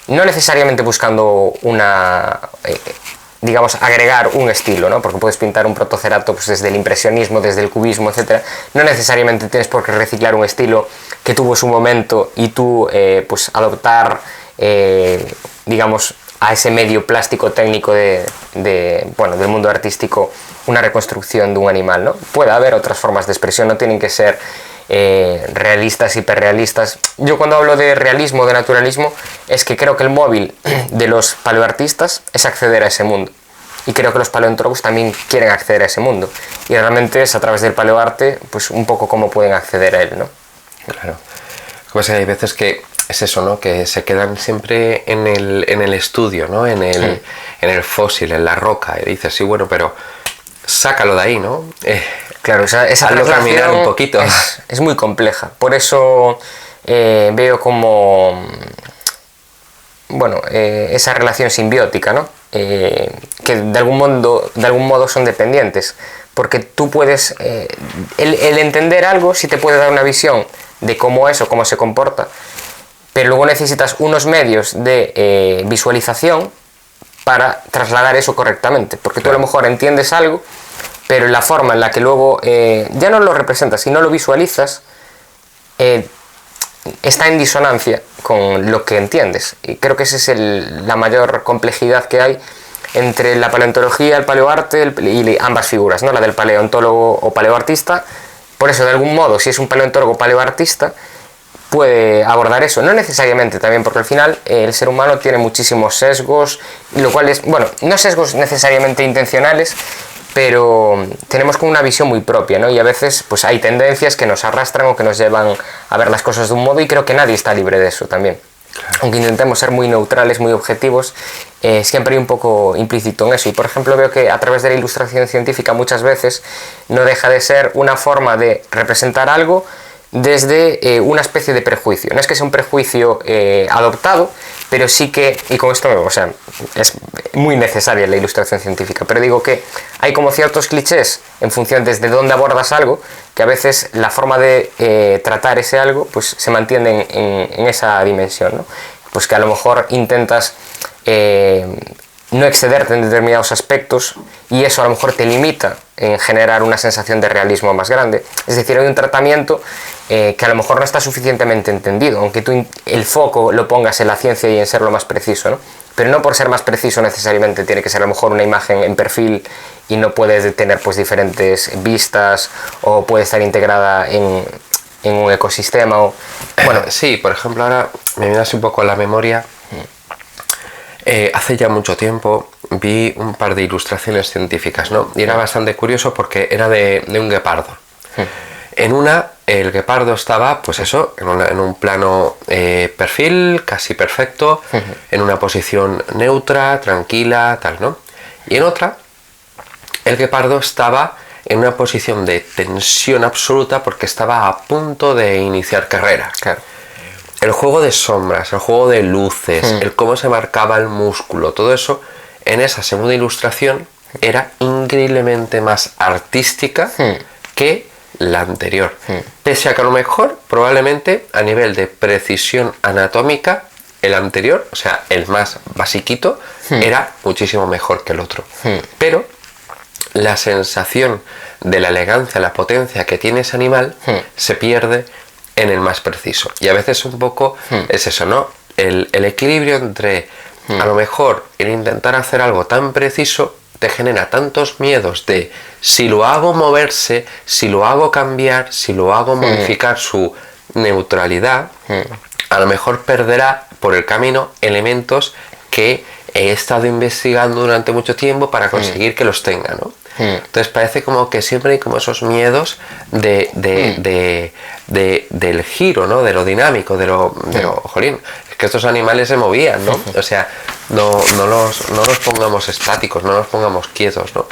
Speaker 1: no necesariamente buscando digamos, agregar un estilo, ¿no? Porque puedes pintar un protocerato pues desde el impresionismo, desde el cubismo, etc. No necesariamente tienes por qué reciclar un estilo que tuvo su momento y tú pues adoptar, digamos, a ese medio plástico técnico bueno, del mundo artístico una reconstrucción de un animal, ¿no? Puede haber otras formas de expresión, no tienen que ser realistas, hiperrealistas. Yo cuando hablo de realismo, de naturalismo, es que creo que el móvil de los paleoartistas es acceder a ese mundo, y creo que los paleontólogos también quieren acceder a ese mundo, y realmente es a través del paleoarte pues un poco cómo pueden acceder a él, ¿no?
Speaker 2: Claro. Pues hay veces que es eso, ¿no? Que se quedan siempre en el estudio, ¿no? En el fósil, en la roca, y dices, sí, bueno, pero sácalo de ahí, ¿no?
Speaker 1: Claro, esa
Speaker 2: caminar un poquito.
Speaker 1: Es muy compleja, por eso veo como, bueno, esa relación simbiótica, ¿no? Que de algún modo son dependientes, porque tú puedes, el entender algo sí te puede dar una visión de cómo es o cómo se comporta, pero luego necesitas unos medios de visualización para trasladar eso correctamente, porque tú a lo mejor entiendes algo, pero la forma en la que luego ya no lo representas, sino lo visualizas, está en disonancia con lo que entiendes, y creo que esa es la mayor complejidad que hay entre la paleontología, el paleoarte y ambas figuras, ¿no? La del paleontólogo o paleoartista. Por eso, de algún modo, si es un paleontólogo o paleoartista, puede abordar eso, no necesariamente también, porque al final el ser humano tiene muchísimos sesgos, lo cual es, bueno, no sesgos necesariamente intencionales, pero tenemos como una visión muy propia, ¿no? Y a veces pues hay tendencias que nos arrastran o que nos llevan a ver las cosas de un modo, y creo que nadie está libre de eso también. Claro. Aunque intentemos ser muy neutrales, muy objetivos, siempre hay un poco implícito en eso. Y por ejemplo veo que a través de la ilustración científica muchas veces no deja de ser una forma de representar algo desde una especie de prejuicio. No es que sea un prejuicio adoptado, pero sí que, y con esto, o sea, es muy necesaria la ilustración científica, pero digo que hay como ciertos clichés en función desde dónde abordas algo, que a veces la forma de tratar ese algo pues se mantiene en esa dimensión, ¿no? Pues que a lo mejor intentas no excederte en determinados aspectos, y eso a lo mejor te limita en generar una sensación de realismo más grande. Es decir, hay un tratamiento que a lo mejor no está suficientemente entendido, aunque tú el foco lo pongas en la ciencia y en ser lo más preciso, ¿no? Pero no por ser más preciso necesariamente tiene que ser a lo mejor una imagen en perfil y no puedes tener pues diferentes vistas, o puede estar integrada en un ecosistema. O,
Speaker 2: bueno, sí, por ejemplo, ahora me viene así un poco a la memoria. Hace ya mucho tiempo vi un par de ilustraciones científicas, ¿no? Y era bastante curioso porque era de un guepardo. En una, el guepardo estaba, pues eso, en un plano perfil casi perfecto, en una posición neutra, tranquila, tal, ¿no? Y en otra, el guepardo estaba en una posición de tensión absoluta porque estaba a punto de iniciar carrera.
Speaker 1: Claro.
Speaker 2: El juego de sombras, el juego de luces, el cómo se marcaba el músculo, todo eso, en esa segunda ilustración era increíblemente más artística que la anterior. Pese a que a lo mejor, probablemente, a nivel de precisión anatómica, el anterior, o sea, el más basiquito, era muchísimo mejor que el otro. Pero la sensación de la elegancia, la potencia que tiene ese animal, se pierde en el más preciso. Y a veces un poco es eso, ¿no? El equilibrio entre, a lo mejor, el intentar hacer algo tan preciso te genera tantos miedos de si lo hago moverse, si lo hago cambiar, si lo hago modificar su neutralidad, a lo mejor perderá por el camino elementos que he estado investigando durante mucho tiempo para conseguir que los tenga, ¿no? Entonces parece como que siempre hay como esos miedos del giro, ¿no? De lo dinámico, de lo jolín, es que estos animales se movían, ¿no? O sea, no los pongamos estáticos, no los pongamos quietos, ¿no?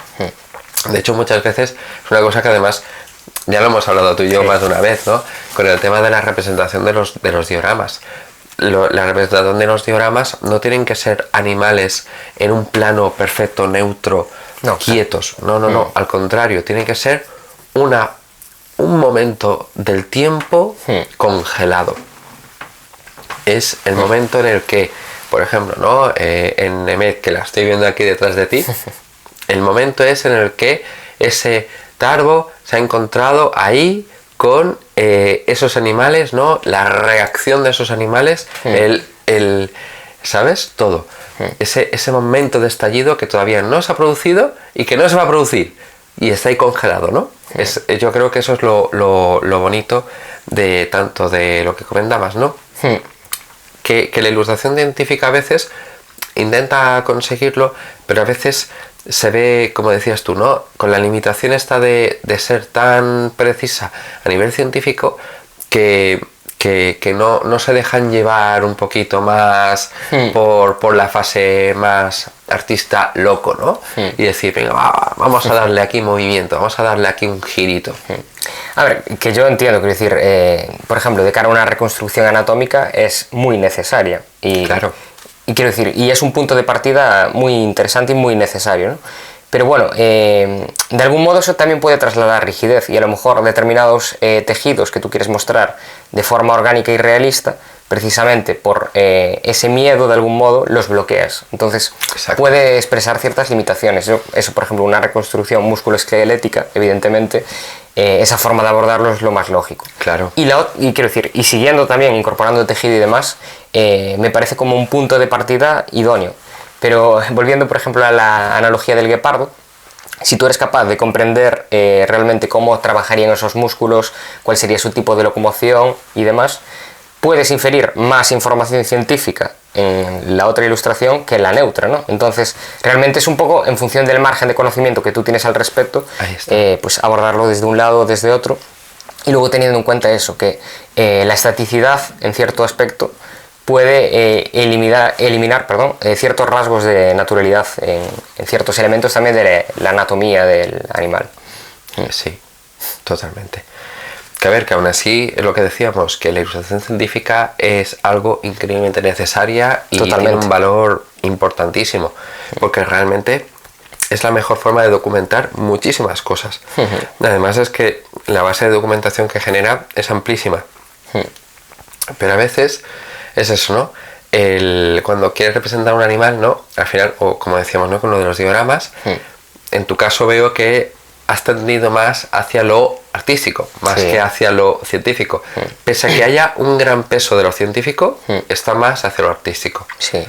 Speaker 2: De hecho, muchas veces es una cosa que además ya lo hemos hablado tú y yo más de una vez, ¿no? Con el tema de la representación de los dioramas. La representación de los dioramas no tienen que ser animales en un plano perfecto, neutro, quietos. No. Al contrario, tiene que ser un momento del tiempo congelado. Es el momento en el que, por ejemplo, ¿no? En Nemet, que la estoy viendo aquí detrás de ti, el momento es en el que ese tarbo se ha encontrado ahí con esos animales, ¿no? La reacción de esos animales, ¿sabes? Todo. Ese momento de estallido que todavía no se ha producido y que no se va a producir. Y está ahí congelado, ¿no? Yo creo que eso es lo bonito de tanto de lo que comentabas, ¿no? Que la ilustración científica a veces intenta conseguirlo, pero a veces se ve, como decías tú, ¿no? Con la limitación esta de ser tan precisa a nivel científico que no se dejan llevar un poquito más por la fase más artista loco, ¿no? Y decir, venga, vamos a darle aquí movimiento, vamos a darle aquí un girito.
Speaker 1: A ver, que yo entiendo, quiero decir, por ejemplo, de cara a una reconstrucción anatómica es muy necesaria. Y,
Speaker 2: claro.
Speaker 1: Y quiero decir, y es un punto de partida muy interesante y muy necesario, ¿no? Pero bueno, de algún modo eso también puede trasladar rigidez, y a lo mejor determinados tejidos que tú quieres mostrar de forma orgánica y realista, precisamente por ese miedo de algún modo los bloqueas. Entonces puede expresar ciertas limitaciones. Eso, por ejemplo, una reconstrucción musculoesquelética, evidentemente, esa forma de abordarlo es lo más lógico.
Speaker 2: Claro.
Speaker 1: Y quiero decir, y siguiendo también, incorporando tejido y demás, me parece como un punto de partida idóneo. Pero volviendo, por ejemplo, a la analogía del guepardo, si tú eres capaz de comprender realmente cómo trabajarían esos músculos, cuál sería su tipo de locomoción y demás, puedes inferir más información científica en la otra ilustración que en la neutra, ¿no? Entonces, realmente es un poco en función del margen de conocimiento que tú tienes al respecto, pues abordarlo desde un lado o desde otro, y luego teniendo en cuenta eso, que la estaticidad, en cierto aspecto, puede eliminar ciertos rasgos de naturalidad en ciertos elementos también de la anatomía del animal.
Speaker 2: Sí, totalmente. Que a ver, que aún así es lo que decíamos, que la ilustración científica es algo increíblemente necesaria y tiene un valor importantísimo, porque realmente es la mejor forma de documentar muchísimas cosas. Además es que la base de documentación que genera es amplísima. Pero a veces es eso, ¿no? Cuando quieres representar un animal, ¿no? Al final, o como decíamos, ¿no? Con lo de los dioramas, en tu caso veo que has tendido más hacia lo artístico, más que hacia lo científico. Pese a que haya un gran peso de lo científico, está más hacia lo artístico.
Speaker 1: Sí.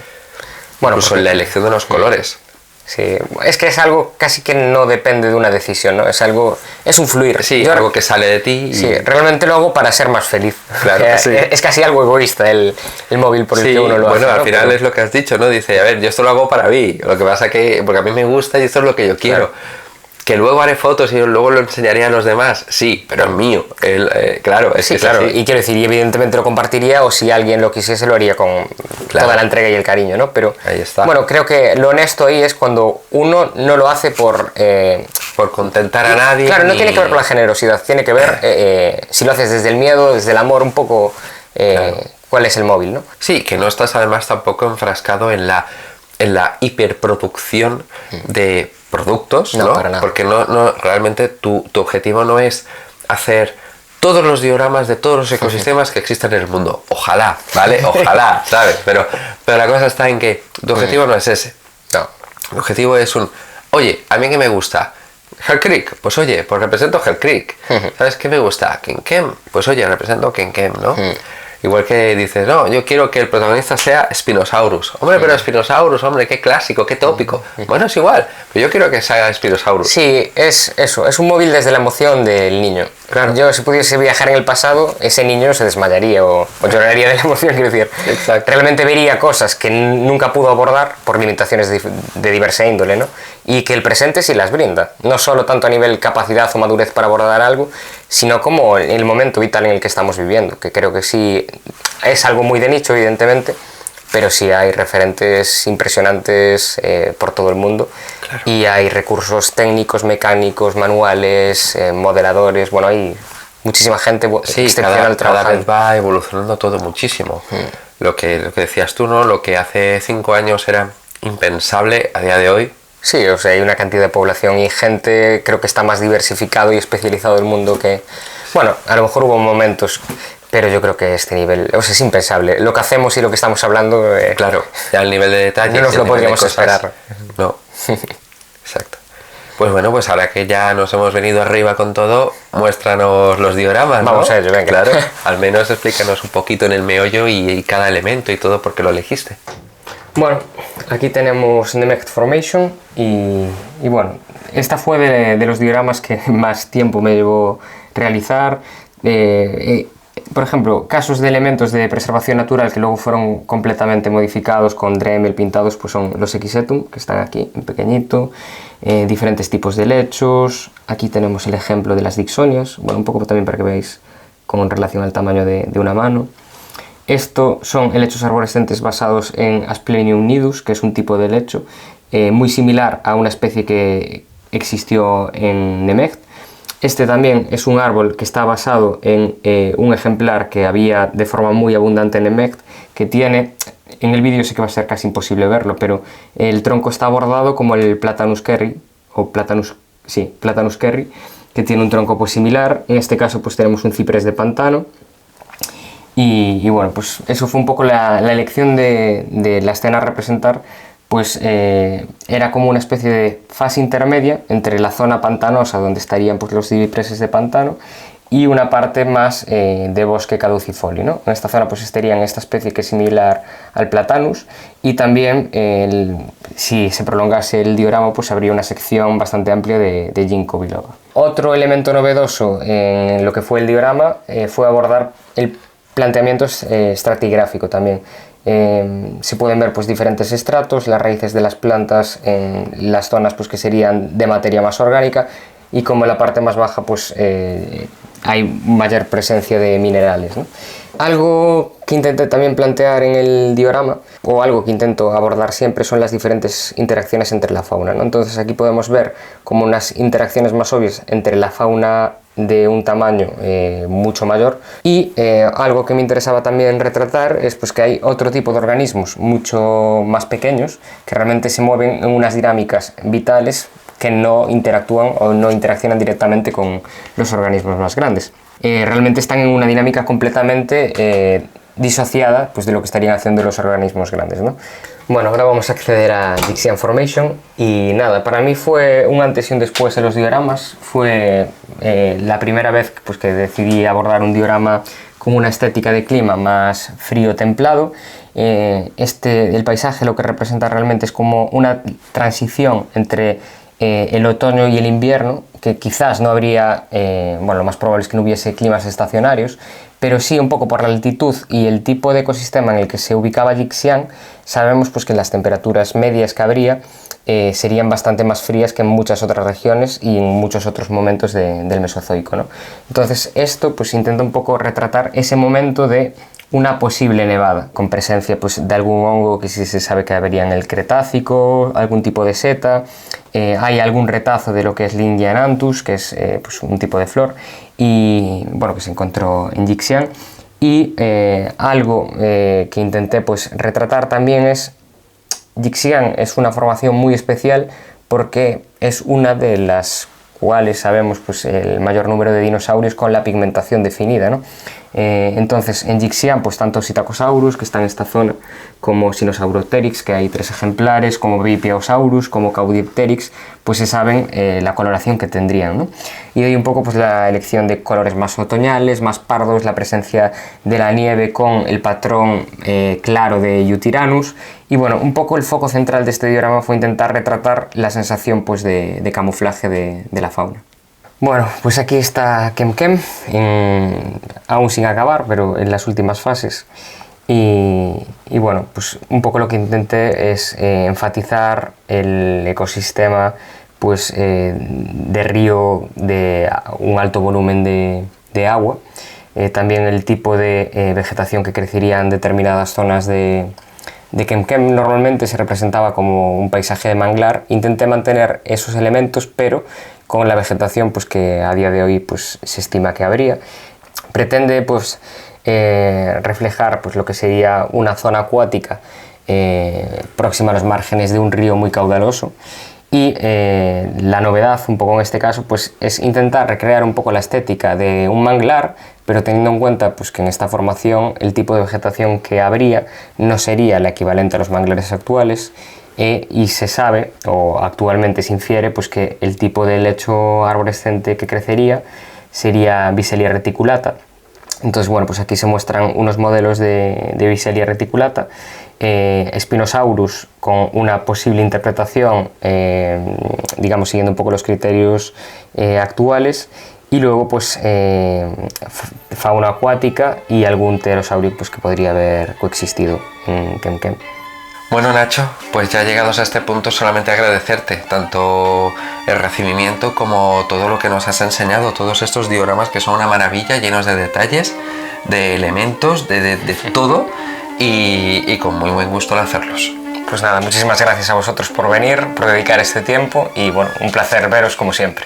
Speaker 1: Bueno,
Speaker 2: incluso en la elección de los colores.
Speaker 1: Sí, es que es algo casi que no depende de una decisión, ¿no? Es un fluir.
Speaker 2: Sí, algo que sale de ti.
Speaker 1: Sí, realmente lo hago para ser más feliz.
Speaker 2: Claro, sí.
Speaker 1: Es casi algo egoísta el móvil por el que uno lo hace.
Speaker 2: Bueno, al
Speaker 1: ¿no?
Speaker 2: final es lo que has dicho, ¿no? Dice, a ver, yo esto lo hago para mí. Lo que pasa que, porque a mí me gusta y esto es lo que yo quiero. Claro. Que luego haré fotos y luego lo enseñaré a los demás, sí, pero es mío. Claro,
Speaker 1: sí, claro. Así. Y quiero decir, y evidentemente lo compartiría, o si alguien lo quisiese lo haría con toda la entrega y el cariño, ¿no? Pero
Speaker 2: ahí está.
Speaker 1: Bueno, creo que lo honesto ahí es cuando uno no lo hace por
Speaker 2: contentar a nadie.
Speaker 1: Claro, no tiene que ver con la generosidad, tiene que ver si lo haces desde el miedo, desde el amor, un poco cuál es el móvil, ¿no?
Speaker 2: Sí, que no estás además tampoco enfrascado en la hiperproducción de productos, ¿no?
Speaker 1: Para nada.
Speaker 2: Porque no realmente tu objetivo no es hacer todos los dioramas de todos los ecosistemas que existen en el mundo. Ojalá, ¿vale? Ojalá, ¿sabes? Pero la cosa está en que tu objetivo no es ese.
Speaker 1: No.
Speaker 2: El objetivo es oye, a mí que me gusta Hell Creek, pues oye, pues represento Hell Creek. ¿Sabes qué me gusta? Kenkem, pues oye, represento Kenkem, ¿no? Igual que dices, no, yo quiero que el protagonista sea Spinosaurus. Hombre, pero Spinosaurus, hombre, qué clásico, qué tópico. Bueno, es igual, pero yo quiero que sea Spinosaurus.
Speaker 1: Sí, es eso, es un móvil desde la emoción del niño.
Speaker 2: Claro.
Speaker 1: Yo, si pudiese viajar en el pasado, ese niño se desmayaría o lloraría de la emoción, quiero decir.
Speaker 2: Exacto.
Speaker 1: Realmente vería cosas que nunca pudo abordar por limitaciones de diversa índole, ¿no? Y que el presente sí las brinda. No solo tanto a nivel capacidad o madurez para abordar algo, sino como el momento vital en el que estamos viviendo, que creo que sí es algo muy de nicho, evidentemente, pero sí hay referentes impresionantes por todo el mundo. Claro. Y hay recursos técnicos, mecánicos, manuales, modeladores, bueno, hay muchísima gente excepcional trabajando.
Speaker 2: Cada vez va evolucionando todo muchísimo. Lo que decías tú, ¿no? Lo que hace 5 años era impensable, a día de hoy.
Speaker 1: Sí, o sea, hay una cantidad de población y gente, creo que está más diversificado y especializado el mundo que... Bueno, a lo mejor hubo momentos, pero yo creo que este nivel, o sea, es impensable. Lo que hacemos y lo que estamos hablando...
Speaker 2: Claro, ya el nivel de detalle...
Speaker 1: No nos lo podríamos esperar.
Speaker 2: No, exacto. Pues bueno, pues ahora que ya nos hemos venido arriba con todo, muéstranos los dioramas, ¿no?
Speaker 1: Vamos a ello, venga.
Speaker 2: Claro, al menos explícanos un poquito en el meollo y cada elemento y todo, por qué lo elegiste.
Speaker 1: Bueno, aquí tenemos Nemecht Formation y bueno, esta fue de los dioramas que más tiempo me llevó realizar. Por ejemplo, casos de elementos de preservación natural que luego fueron completamente modificados con Dremel pintados, pues son los Equisetum, que están aquí en pequeñito, diferentes tipos de lechos. Aquí tenemos el ejemplo de las Dixonias, bueno, un poco también para que veáis con relación al tamaño de una mano. Esto son helechos arborescentes basados en Asplenium nidus, que es un tipo de helecho muy similar a una especie que existió en Nemecht. Este también es un árbol que está basado en un ejemplar que había de forma muy abundante en Nemecht, que tiene, en el vídeo sí que va a ser casi imposible verlo, pero el tronco está bordado como el Platanus kerri, Platanus kerri, que tiene un tronco pues similar. En este caso pues tenemos un ciprés de pantano. Y bueno, pues eso fue un poco la elección de la escena a representar, pues era como una especie de fase intermedia entre la zona pantanosa, donde estarían pues los cipreses de pantano, y una parte más de bosque caducifolio, ¿no? En esta zona pues estarían esta especie que es similar al Platanus, y también si se prolongase el diorama pues habría una sección bastante amplia de ginkgo biloba. Otro elemento novedoso en lo que fue el diorama fue abordar el planteamientos estratigráfico también. Se pueden ver pues diferentes estratos, las raíces de las plantas en las zonas pues que serían de materia más orgánica, y como en la parte más baja pues hay mayor presencia de minerales, ¿no? Algo que intenté también plantear en el diorama, o algo que intento abordar siempre, son las diferentes interacciones entre la fauna, ¿no? Entonces aquí podemos ver como unas interacciones más obvias entre la fauna de un tamaño mucho mayor, y algo que me interesaba también retratar es pues que hay otro tipo de organismos mucho más pequeños que realmente se mueven en unas dinámicas vitales que no interactúan o no interaccionan directamente con los organismos más grandes. Realmente están en una dinámica completamente disociada pues, de lo que estarían haciendo los organismos grandes, ¿no? Bueno, ahora vamos a acceder a Gixian Formation, y nada, para mí fue un antes y un después en los dioramas. Fue la primera vez pues, que decidí abordar un diorama con una estética de clima más frío-templado. El paisaje lo que representa realmente es como una transición entre el otoño y el invierno, que quizás no habría, bueno, lo más probable es que no hubiese climas estacionarios, pero sí un poco por la altitud y el tipo de ecosistema en el que se ubicaba Gixian, sabemos pues, que las temperaturas medias que habría serían bastante más frías que en muchas otras regiones y en muchos otros momentos del Mesozoico, ¿no? Entonces esto pues intenta un poco retratar ese momento de una posible nevada, con presencia pues, de algún hongo que sí se sabe que habría en el Cretácico, algún tipo de seta, hay algún retazo de lo que es Lingia enanthus, que es pues, un tipo de flor, y bueno, que se encontró en Gixian. Y algo que intenté pues, retratar también es Gixian es una formación muy especial porque es una de las cuales sabemos pues, el mayor número de dinosaurios con la pigmentación definida, ¿no? Entonces en Gixian pues tanto Psittacosaurus, que está en esta zona, como Sinosauropteryx, que hay 3 ejemplares, como Bipiosaurus, como Caudipteryx, pues se saben la coloración que tendrían, ¿no? Y de ahí un poco pues la elección de colores más otoñales, más pardos, la presencia de la nieve con el patrón claro de Eutyranus, y bueno, un poco el foco central de este diorama fue intentar retratar la sensación pues de camuflaje de la fauna. Bueno, pues aquí está Kemkem, aún sin acabar, pero en las últimas fases. Y bueno, pues un poco lo que intenté es enfatizar el ecosistema pues, de río de un alto volumen de agua, también el tipo de vegetación que crecería en determinadas zonas de Kemkem. Normalmente se representaba como un paisaje de manglar. Intenté mantener esos elementos, pero con la vegetación pues, que a día de hoy pues, se estima que habría. Pretende pues, reflejar pues, lo que sería una zona acuática próxima a los márgenes de un río muy caudaloso, y la novedad un poco en este caso pues, es intentar recrear un poco la estética de un manglar, pero teniendo en cuenta pues, que en esta formación el tipo de vegetación que habría no sería la equivalente a los manglares actuales, y se sabe, o actualmente se infiere, pues, que el tipo de lecho arborescente que crecería sería Visellia reticulata. Entonces, bueno, pues aquí se muestran unos modelos de Visellia reticulata, Spinosaurus con una posible interpretación, digamos, siguiendo un poco los criterios actuales, y luego pues fauna acuática y algún pterosaurio pues, que podría haber coexistido en Kemkem.
Speaker 2: Bueno, Nacho, pues ya llegados a este punto solamente agradecerte tanto el recibimiento como todo lo que nos has enseñado, todos estos dioramas que son una maravilla, llenos de detalles, de elementos, de todo, y con muy buen gusto al hacerlos.
Speaker 1: Pues nada, muchísimas gracias a vosotros por venir, por dedicar este tiempo, y bueno, un placer veros como siempre.